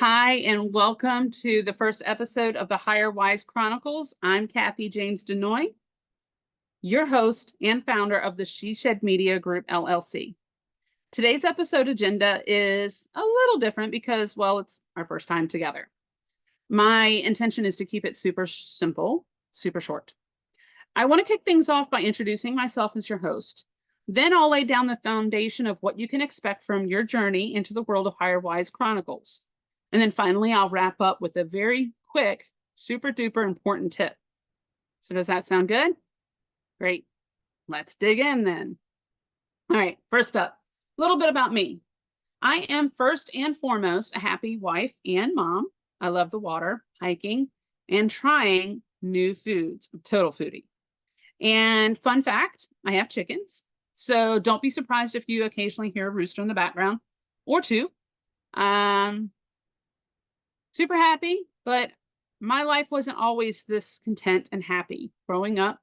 Hi, and welcome to the first episode of the Higher Wise Chronicles. I'm Kathy James Denoy, your host and founder of the She Shed Media Group, LLC. Today's episode agenda is a little different because, well, it's our first time together. My intention is to keep it super simple, super short. I want to kick things off by introducing myself as your host. Then I'll lay down the foundation of what you can expect from your journey into the world of Higher Wise Chronicles. And then finally, I'll wrap up with a very quick, super duper important tip. So does that sound good? Great. Let's dig in then. All right, first up, a little bit about me. I am first and foremost a happy wife and mom. I love the water, hiking, and trying new foods. I'm a total foodie. And fun fact, I have chickens. So don't be surprised if you occasionally hear a rooster in the background or two. Super happy, but my life wasn't always this content and happy. Growing up,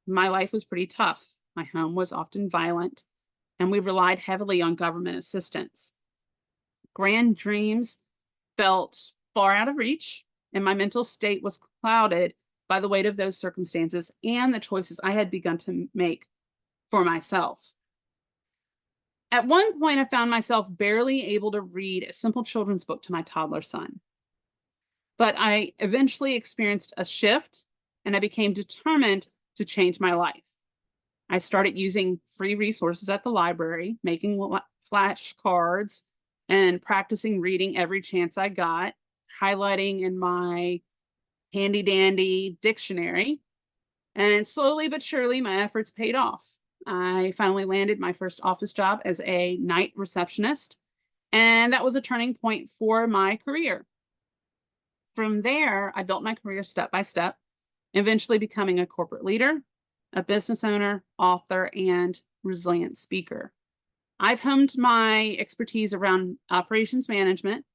my life was pretty tough. My home was often violent, and we relied heavily on government assistance. Grand dreams felt far out of reach, and my mental state was clouded by the weight of those circumstances and the choices I had begun to make for myself. At one point, I found myself barely able to read a simple children's book to my toddler son. But I eventually experienced a shift and I became determined to change my life. I started using free resources at the library, making flashcards and practicing reading every chance I got, highlighting in my handy dandy dictionary. And slowly but surely, my efforts paid off. I finally landed my first office job as a night receptionist, and that was a turning point for my career. From there, I built my career step by step, eventually becoming a corporate leader, a business owner, author, and resilient speaker. I've honed my expertise around operations management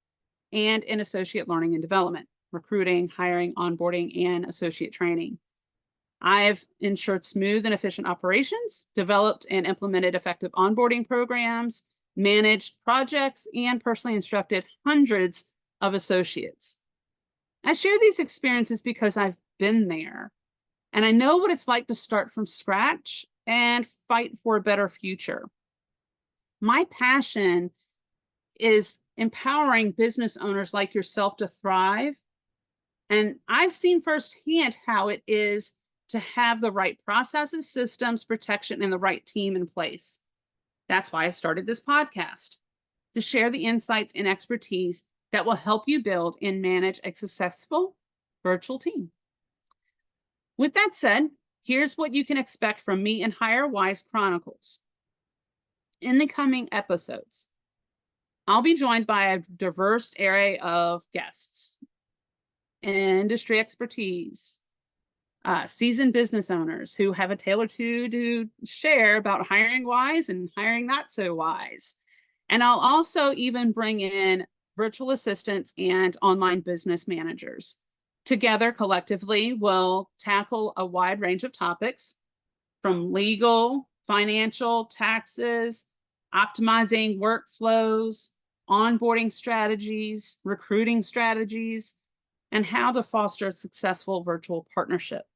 and in associate learning and development, recruiting, hiring, onboarding, and associate training. I've ensured smooth and efficient operations, developed and implemented effective onboarding programs, managed projects, and personally instructed hundreds of associates. I share these experiences because I've been there and I know what it's like to start from scratch and fight for a better future. My passion is empowering business owners like yourself to thrive. And I've seen firsthand how it is to have the right processes, systems, protection, and the right team in place. That's why I started this podcast, to share the insights and expertise that will help you build and manage a successful virtual team. With that said, here's what you can expect from me and Higher Wise Chronicles. In the coming episodes, I'll be joined by a diverse array of guests, industry expertise, seasoned business owners who have a tale or two to share about hiring wise and hiring not so wise. And I'll also even bring in virtual assistants and online business managers. Together, collectively, we'll tackle a wide range of topics from legal, financial, taxes, optimizing workflows, onboarding strategies, recruiting strategies, and how to foster a successful virtual partnership.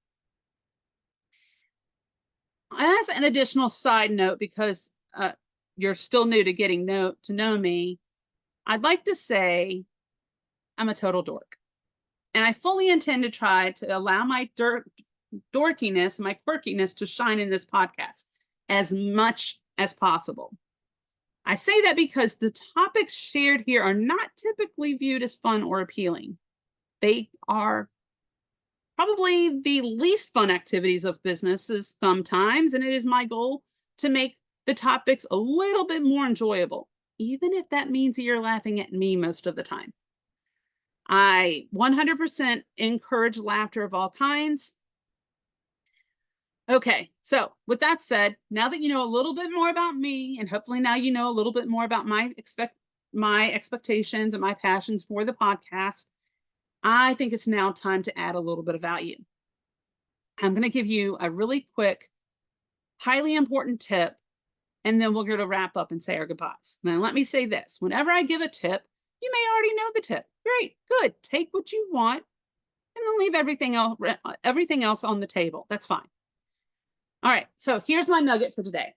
As an additional side note, because you're still new to getting to know me, I'd like to say I'm a total dork. And I fully intend to try to allow my dorkiness, my quirkiness to shine in this podcast as much as possible. I say that because the topics shared here are not typically viewed as fun or appealing. They are probably the least fun activities of businesses sometimes, and it is my goal to make the topics a little bit more enjoyable, even if that means you're laughing at me most of the time. I 100% encourage laughter of all kinds. Okay, so with that said, now that you know a little bit more about me, and hopefully now you know a little bit more about my expectations and my passions for the podcast, I think it's now time to add a little bit of value. I'm going to give you a really quick, highly important tip, and then we're going to wrap up and say our goodbyes. Now, let me say this. Whenever I give a tip, You may already know the tip. Great, good. Take what you want and then leave everything else on the table. That's fine. All right, so here's my nugget for today.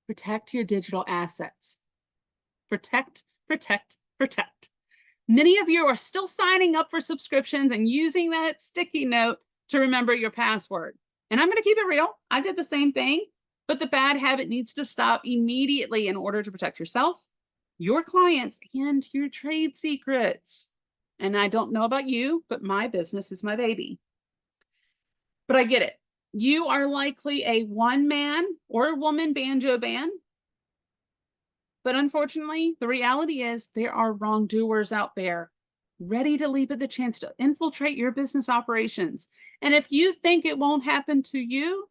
Protect your digital assets. Protect, protect, protect. Many of you are still signing up for subscriptions and using that sticky note to remember your password. And I'm going to keep it real. I did the same thing, but the bad habit needs to stop immediately in order to protect yourself, your clients, and your trade secrets. And I don't know about you, but my business is my baby. But I get it. You are likely a one-man or woman banjo band. But unfortunately, the reality is there are wrongdoers out there ready to leap at the chance to infiltrate your business operations. And if you think it won't happen to you,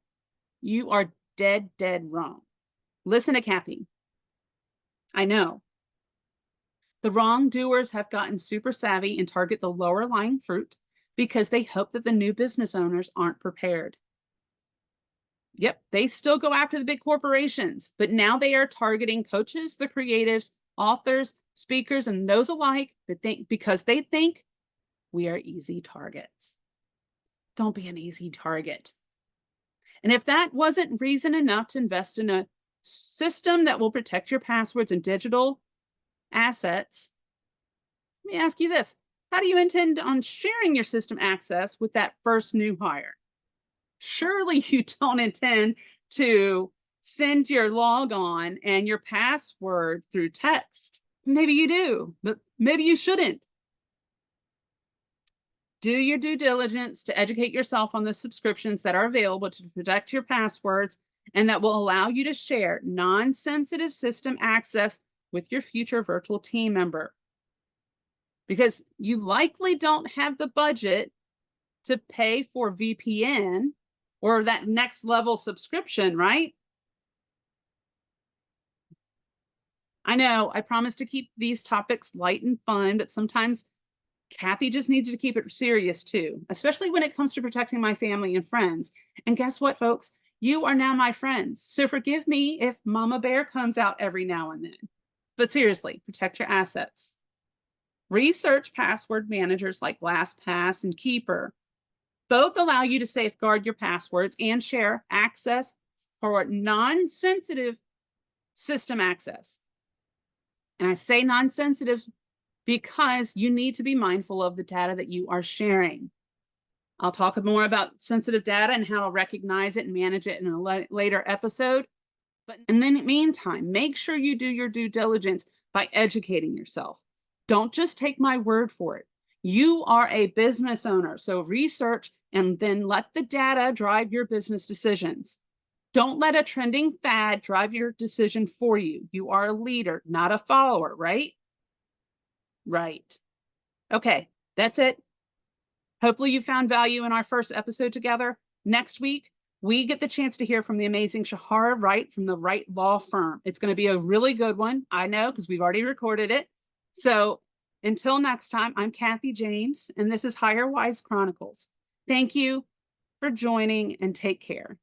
you are dead, dead wrong. Listen to Kathy. I know. The wrongdoers have gotten super savvy and target the lower lying fruit because they hope that the new business owners aren't prepared. Yep, they still go after the big corporations, but now they are targeting coaches, the creatives, authors, speakers, and those alike because they think we are easy targets. Don't be an easy target. And if that wasn't reason enough to invest in a system that will protect your passwords and digital assets, let me ask you this. How do you intend on sharing your system access with that first new hire? Surely you don't intend to send your logon and your password through text. Maybe you do, but maybe you shouldn't. Do your due diligence to educate yourself on the subscriptions that are available to protect your passwords and that will allow you to share non-sensitive system access with your future virtual team member. Because you likely don't have the budget to pay for VPN or that next level subscription, right? I know I promise to keep these topics light and fun, but sometimes Kathy just needs to keep it serious too, especially when it comes to protecting my family and friends. And guess what, folks? You are now my friends. So forgive me if Mama Bear comes out every now and then. But seriously, protect your assets. Research password managers like LastPass and Keeper. Both allow you to safeguard your passwords and share access for non-sensitive system access. And I say non-sensitive because you need to be mindful of the data that you are sharing. I'll talk more about sensitive data and how to recognize it and manage it in a later episode. But in the meantime, make sure you do your due diligence by educating yourself. Don't just take my word for it. You are a business owner, so research and then let the data drive your business decisions. Don't let a trending fad drive your decision for you. You are a leader, not a follower, right? Right. Okay, that's it. Hopefully you found value in our first episode together. Next week, we get the chance to hear from the amazing Shahara Wright from the Wright Law Firm. It's going to be a really good one. I know, because we've already recorded it. So until next time, I'm Kathy James, and this is Hire Wise Chronicles. Thank you for joining and take care.